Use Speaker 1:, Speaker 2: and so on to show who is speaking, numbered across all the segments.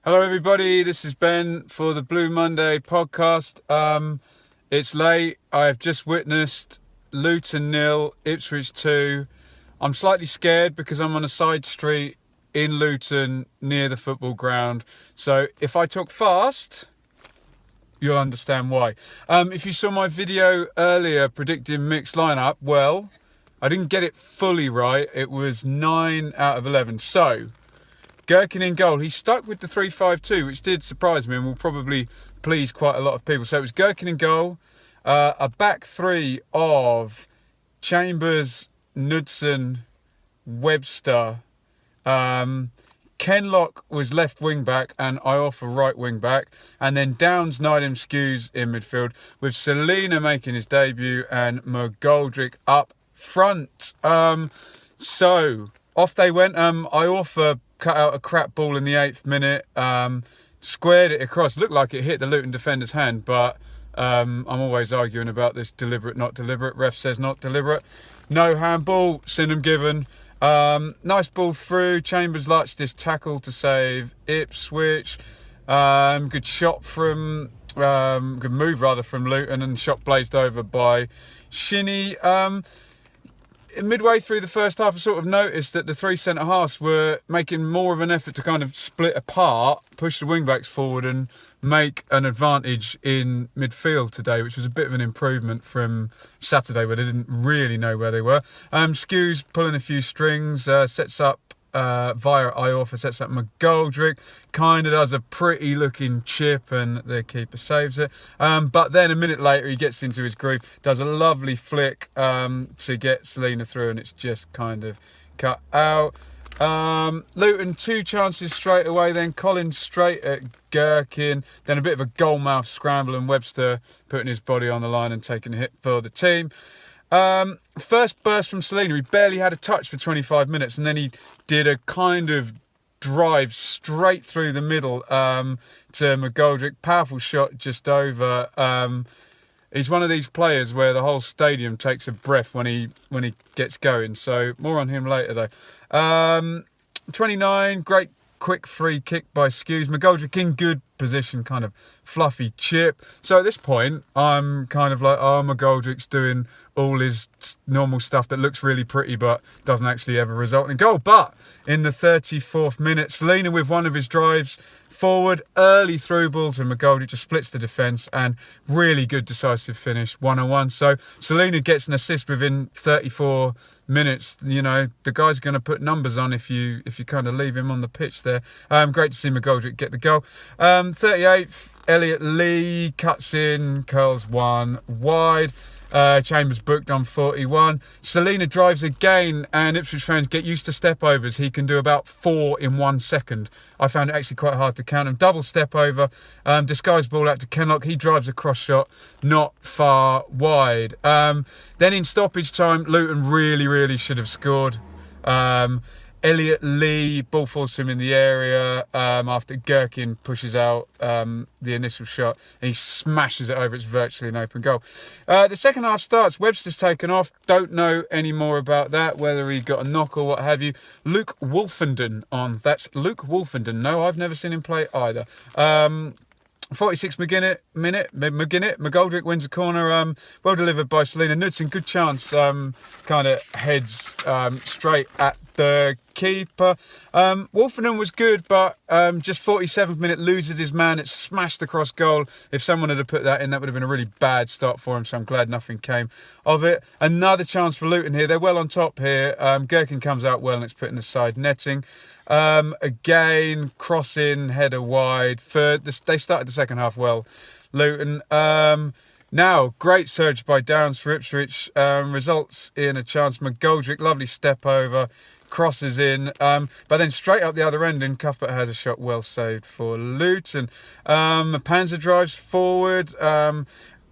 Speaker 1: Hello everybody, this is Ben for the Blue Monday podcast. It's late. I have just witnessed Luton 0, Ipswich 2. I'm slightly scared because I'm on a side street in Luton near the football ground. So if I talk fast, you'll understand why. If you saw my video earlier predicting mixed lineup, well, I didn't get it fully right. It was 9 out of 11. So Gherkin in goal. He stuck with the 3-5-2, which did surprise me and will probably please quite a lot of people. So it was Gherkin in goal, a back three of Chambers, Knudsen, Webster. Kenlock was left wing back and Iorfa right wing back. And then Downs, Nydam, Skews in midfield with Selina making his debut and McGoldrick up front. So off they went. Iorfa cut out a crap ball in the 8th minute, squared it across. Looked like it hit the Luton defender's hand, but I'm always arguing about this deliberate, not deliberate. Ref says not deliberate. No handball, Sinham given. Nice ball through. Chambers latched this tackle to save Ipswich. Good shot from, good move rather from Luton, and shot blazed over by Shinnie. Midway through the first half, I sort of noticed that the three centre-halves were making more of an effort to kind of split apart, push the wing-backs forward and make an advantage in midfield today, which was a bit of an improvement from Saturday where they didn't really know where they were. Skew's pulling a few strings, sets up via Iorfa, sets up McGoldrick, kind of does a pretty looking chip and the keeper saves it. But then a minute later he gets into his groove, does a lovely flick to get Selina through, and it's just kind of cut out. Luton 2 chances straight away, then Collins straight at Gherkin, then a bit of a goalmouth scramble and Webster putting his body on the line and taking a hit for the team. First burst from Selina, he barely had a touch for 25 minutes, and then he did a kind of drive straight through the middle to McGoldrick. Powerful shot just over. He's one of these players where the whole stadium takes a breath when he gets going. So more on him later though. 29, great quick free kick by Skews. McGoldrick in good position, kind of fluffy chip. So at this point, I'm kind of like, oh, McGoldrick's doing all his normal stuff that looks really pretty but doesn't actually ever result in goal. But in the 34th minute, Selina with one of his drives forward, early through ball to McGoldrick, just splits the defence and really good decisive finish, 1-on-1. So Selina gets an assist within 34 minutes. You know, the guy's going to put numbers on if you kind of leave him on the pitch there. Great to see McGoldrick get the goal. 38th, Elliot Lee cuts in, curls one wide. Chambers booked on 41. Selina drives again, and Ipswich fans get used to step overs. He can do about 4 in 1 second. I found it actually quite hard to count him. Double step over, disguised ball out to Kenlock. He drives a cross shot, not far wide. Then in stoppage time, Luton really should have scored. Elliot Lee, ball falls to him in the area after Gherkin pushes out the initial shot, and he smashes it over. It's virtually an open goal. The second half starts. Webster's taken off. Don't know any more about that, whether he got a knock or what have you. Luke Wolfenden on. That's Luke Wolfenden. No, I've never seen him play either. 46 McGuinnett, McGoldrick wins a corner, well delivered by Selina. Knudsen, good chance, kind of heads straight at the keeper. Wolfenden was good, but just 47th minute loses his man. It's smashed across goal. If someone had put that in, that would have been a really bad start for him, so I'm glad nothing came of it. Another chance for Luton here. They're well on top here. Gherkin comes out well and it's put in the side netting. Again, crossing, header wide. They started the second half well, Luton. Now, great surge by Downs for Ipswich. Results in a chance. McGoldrick, lovely step over, crosses in. But then straight up the other end, and Cuthbert has a shot well saved for Luton. Panzer drives forward.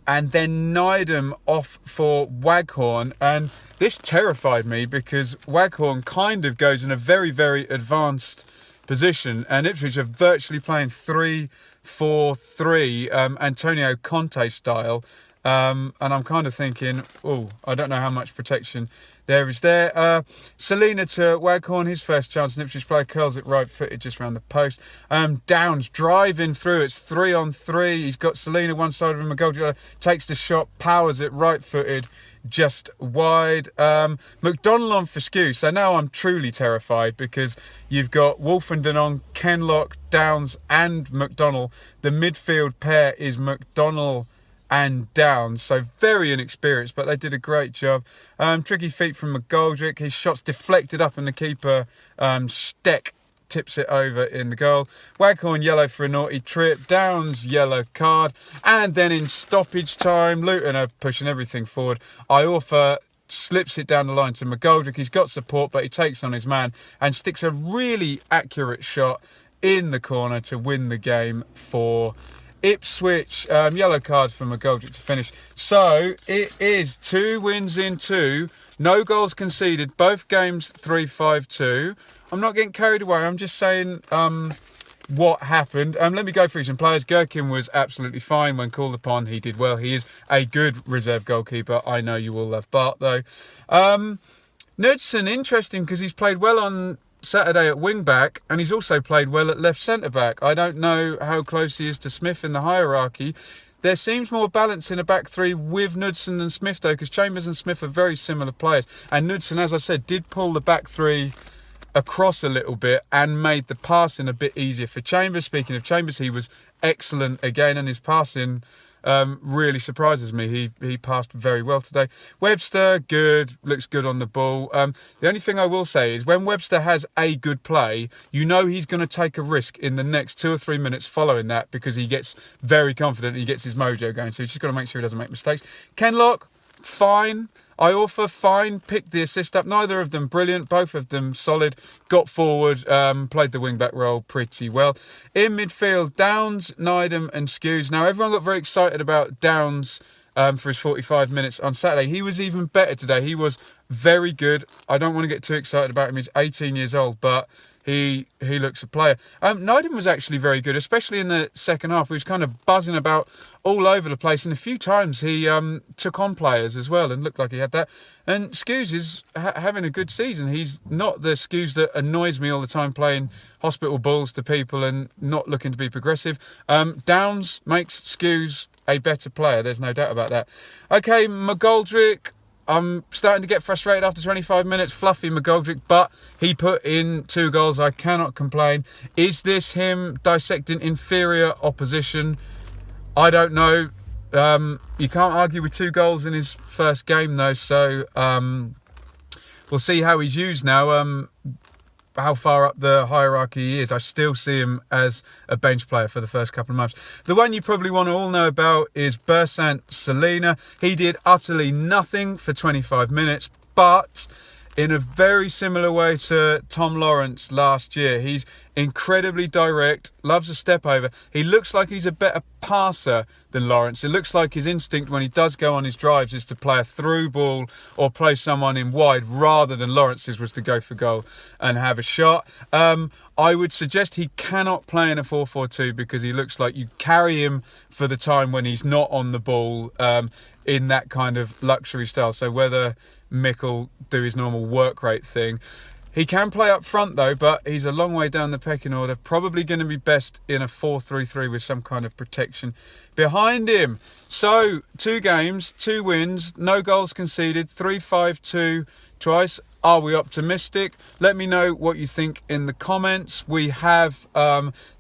Speaker 1: And then Nydam off for Waghorn, and this terrified me because Waghorn kind of goes in a very advanced position, and Ipswich are virtually playing 3-4-3 Antonio Conte style, And I'm kind of thinking, oh, I don't know how much protection there is there. Selina to Waghorn, his first chance. Ipswich player curls it right-footed just round the post. Downs driving through. It's 3-on-3. He's got Selina one side of him. McGoldrick takes the shot, powers it right-footed, just wide. McDonald on for Skew. So now I'm truly terrified because you've got Wolfenden on, Kenlock, Downs and McDonald. The midfield pair is McDonald and Downs, so very inexperienced, but they did a great job. Tricky feet from McGoldrick. His shot's deflected up and the keeper, Steck, tips it over in the goal. Waghorn yellow for a naughty trip. Downs yellow card. And then in stoppage time, Luton are pushing everything forward. Iorfa slips it down the line to McGoldrick. He's got support, but he takes on his man and sticks a really accurate shot in the corner to win the game for Ipswich. Yellow card for McGoldrick to finish. So it is 2 wins in 2. No goals conceded. Both games 3-5-2. I'm not getting carried away. I'm just saying what happened. Let me go through some players. Gherkin was absolutely fine when called upon. He did well. He is a good reserve goalkeeper. I know you will love Bart though. Knudsen, interesting because he's played well on Saturday at wing back and he's also played well at left centre back. I don't know how close he is to Smith in the hierarchy. There seems more balance in a back three with Knudsen and Smith though, because Chambers and Smith are very similar players, and Knudsen, as I said, did pull the back three across a little bit and made the passing a bit easier for Chambers. Speaking of Chambers, he was excellent again and his passing really surprises me. He passed very well today. Webster, good, looks good on the ball. The only thing I will say is when Webster has a good play, you know he's going to take a risk in the next 2 or 3 minutes following that because he gets very confident, he gets his mojo going, so he's just got to make sure he doesn't make mistakes. Kenlock, fine. Iorfa, fine, picked the assist up. Neither of them brilliant, both of them solid. Got forward, played the wing-back role pretty well. In midfield, Downs, Nydam and Skews. Now, everyone got very excited about Downs for his 45 minutes on Saturday. He was even better today. He was very good. I don't want to get too excited about him. He's 18 years old, but he looks a player. Nydam was actually very good, especially in the second half. He was kind of buzzing about all over the place, and a few times he took on players as well and looked like he had that. And Skews is having a good season. He's not the Skews that annoys me all the time, playing hospital balls to people and not looking to be progressive. Downs makes Skews a better player, there's no doubt about that. Okay, McGoldrick, I'm starting to get frustrated after 25 minutes. Fluffy McGoldrick, but he put in 2 goals. I cannot complain. Is this him dissecting inferior opposition? I don't know. You can't argue with 2 goals in his first game though, so we'll see how he's used now. How far up the hierarchy he is. I still see him as a bench player for the first couple of months. The one you probably want to all know about is Bersant Selina. He did utterly nothing for 25 minutes, but in a very similar way to Tom Lawrence last year. He's incredibly direct, loves a step over. He looks like he's a better passer than Lawrence. It looks like his instinct when he does go on his drives is to play a through ball or play someone in wide rather than Lawrence's was to go for goal and have a shot. I would suggest he cannot play in a 4-4-2 because he looks like you carry him for the time when he's not on the ball in that kind of luxury style. So whether Mick will do his normal work rate thing. He can play up front though, but he's a long way down the pecking order. Probably going to be best in a 4-3-3 with some kind of protection behind him. So 2 games, 2 wins, no goals conceded, 3-5-2 twice. Are we optimistic? Let me know what you think in the comments. We have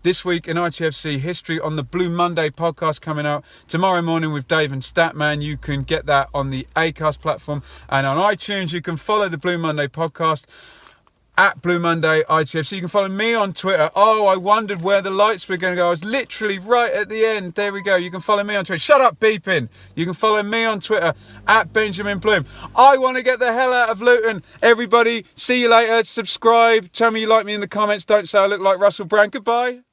Speaker 1: this week in ITFC history on the Blue Monday podcast coming out tomorrow morning with Dave and Statman. You can get that on the Acast platform and on iTunes. You can follow the Blue Monday podcast at Blue Monday ITFC. You can follow me on Twitter. Oh, I wondered where the lights were going to go. I was literally right at the end. There we go. You can follow me on Twitter. Shut up, beeping. You can follow me on Twitter at Benjamin Bloom. I want to get the hell out of Luton. Everybody, see you later. Subscribe. Tell me you like me in the comments. Don't say I look like Russell Brand. Goodbye.